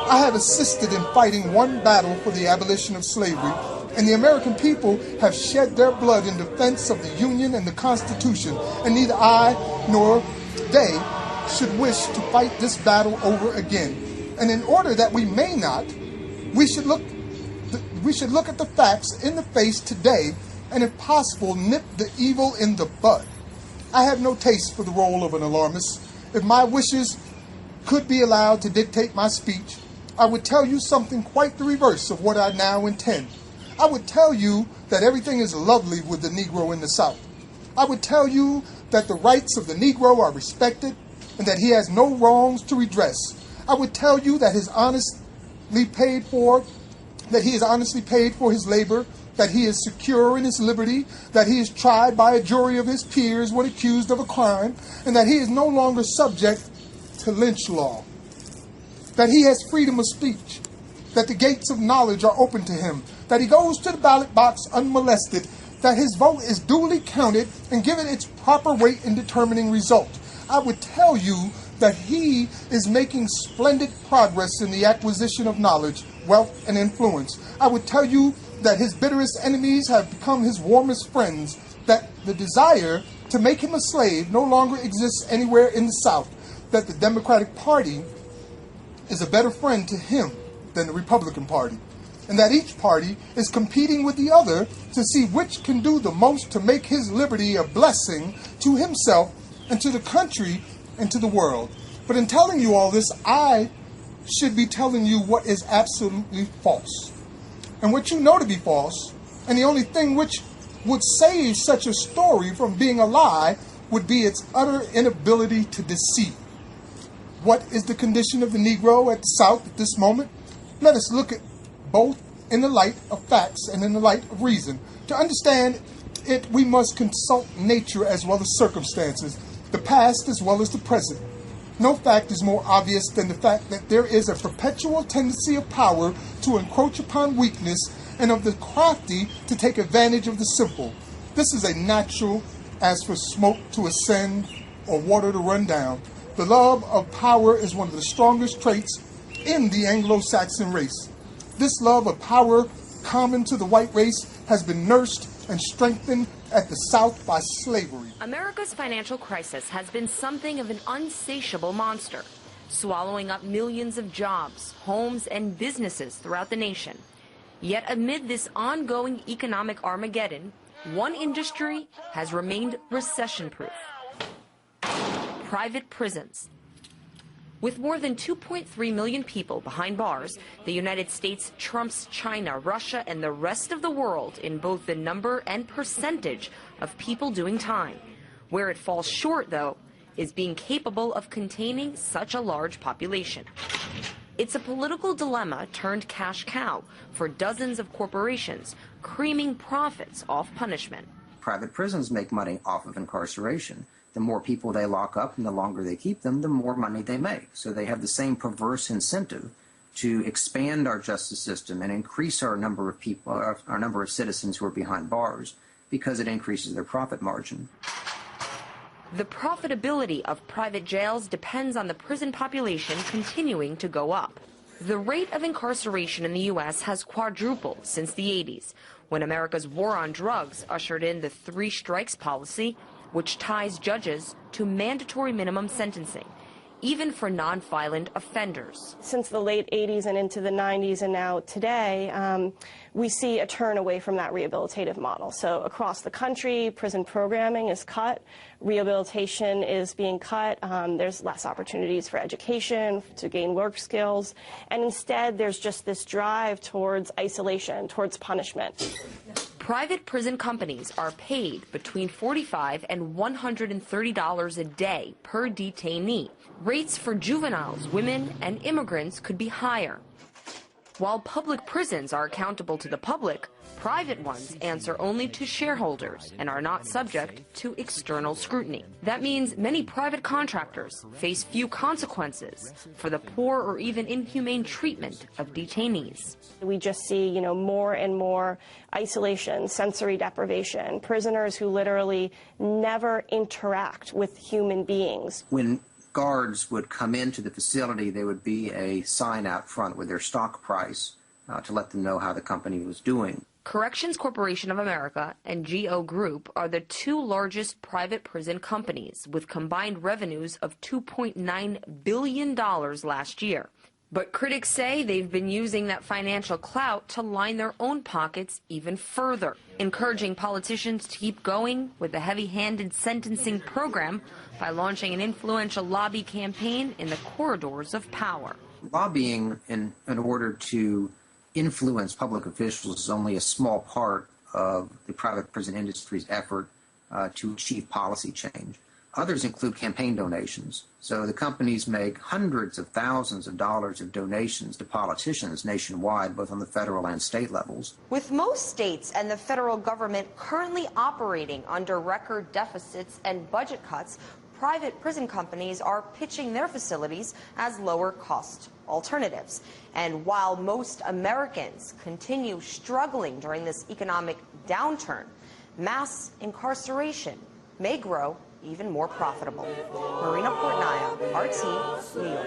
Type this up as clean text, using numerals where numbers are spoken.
I have assisted in fighting one battle for the abolition of slavery, and the American people have shed their blood in defense of the Union and the Constitution, and neither I nor they should wish to fight this battle over again. And in order that we may not, we should look at the facts in the face today, and if possible, nip the evil in the bud. I have no taste for the role of an alarmist. If my wishes could be allowed to dictate my speech, I would tell you something quite the reverse of what I now intend. I would tell you that everything is lovely with the Negro in the South. I would tell you that the rights of the Negro are respected and that he has no wrongs to redress. I would tell you that he is honestly paid for his labor, that he is secure in his liberty, that he is tried by a jury of his peers when accused of a crime, and that he is no longer subject to lynch law, that he has freedom of speech, that the gates of knowledge are open to him, that he goes to the ballot box unmolested, that his vote is duly counted and given its proper weight in determining result. I would tell you that he is making splendid progress in the acquisition of knowledge, wealth, and influence. I would tell you that his bitterest enemies have become his warmest friends, that the desire to make him a slave no longer exists anywhere in the South, that the Democratic Party is a better friend to him than the Republican Party, and that each party is competing with the other to see which can do the most to make his liberty a blessing to himself and to the country and to the world. But in telling you all this, I should be telling you what is absolutely false, and what you know to be false, and the only thing which would save such a story from being a lie would be its utter inability to deceive. What is the condition of the Negro at the South at this moment? Let us look at both in the light of facts and in the light of reason. To understand it, we must consult nature as well as circumstances, the past as well as the present. No fact is more obvious than the fact that there is a perpetual tendency of power to encroach upon weakness and of the crafty to take advantage of the simple. This is a natural as for smoke to ascend or water to run down. The love of power is one of the strongest traits in the Anglo-Saxon race. This love of power, common to the white race, has been nursed and strengthened at the South by slavery. America's financial crisis has been something of an unsatiable monster, swallowing up millions of jobs, homes, and businesses throughout the nation. Yet amid this ongoing economic Armageddon, one industry has remained recession-proof: private prisons. With more than 2.3 million people behind bars, the United States trumps China, Russia, and the rest of the world in both the number and percentage of people doing time. Where it falls short, though, is being capable of containing such a large population. It's a political dilemma turned cash cow for dozens of corporations, creaming profits off punishment. Private prisons make money off of incarceration. The more people they lock up and the longer they keep them, the more money they make. So they have the same perverse incentive to expand our justice system and increase our number of people, our number of citizens who are behind bars, because it increases their profit margin. The profitability of private jails depends on the prison population continuing to go up. The rate of incarceration in the U.S. has quadrupled since the 80s, when America's war on drugs ushered in the 3 strikes policy, which ties judges to mandatory minimum sentencing, even for nonviolent offenders. Since the late 80s and into the 90s and now today, we see a turn away from that rehabilitative model. So across the country, prison programming is cut, rehabilitation is being cut, there's less opportunities for education, to gain work skills, and instead there's just this drive towards isolation, towards punishment. Private prison companies are paid between $45 and $130 a day per detainee. Rates for juveniles, women, and immigrants could be higher. While public prisons are accountable to the public, private ones answer only to shareholders and are not subject to external scrutiny. That means many private contractors face few consequences for the poor or even inhumane treatment of detainees. We just see, more and more isolation, sensory deprivation, prisoners who literally never interact with human beings. When guards would come into the facility, there would be a sign out front with their stock price to let them know how the company was doing. Corrections Corporation of America and GO Group are the two largest private prison companies, with combined revenues of $2.9 billion last year. But critics say they've been using that financial clout to line their own pockets even further, encouraging politicians to keep going with the heavy-handed sentencing program by launching an influential lobby campaign in the corridors of power. Lobbying in order to influence public officials is only a small part of the private prison industry's effort to achieve policy change. Others include campaign donations. So the companies make hundreds of thousands of dollars of donations to politicians nationwide, both on the federal and state levels. With most states and the federal government currently operating under record deficits and budget cuts, private prison companies are pitching their facilities as lower-cost alternatives. And while most Americans continue struggling during this economic downturn, mass incarceration may grow even more profitable. Marina Portnaya, RT, New York.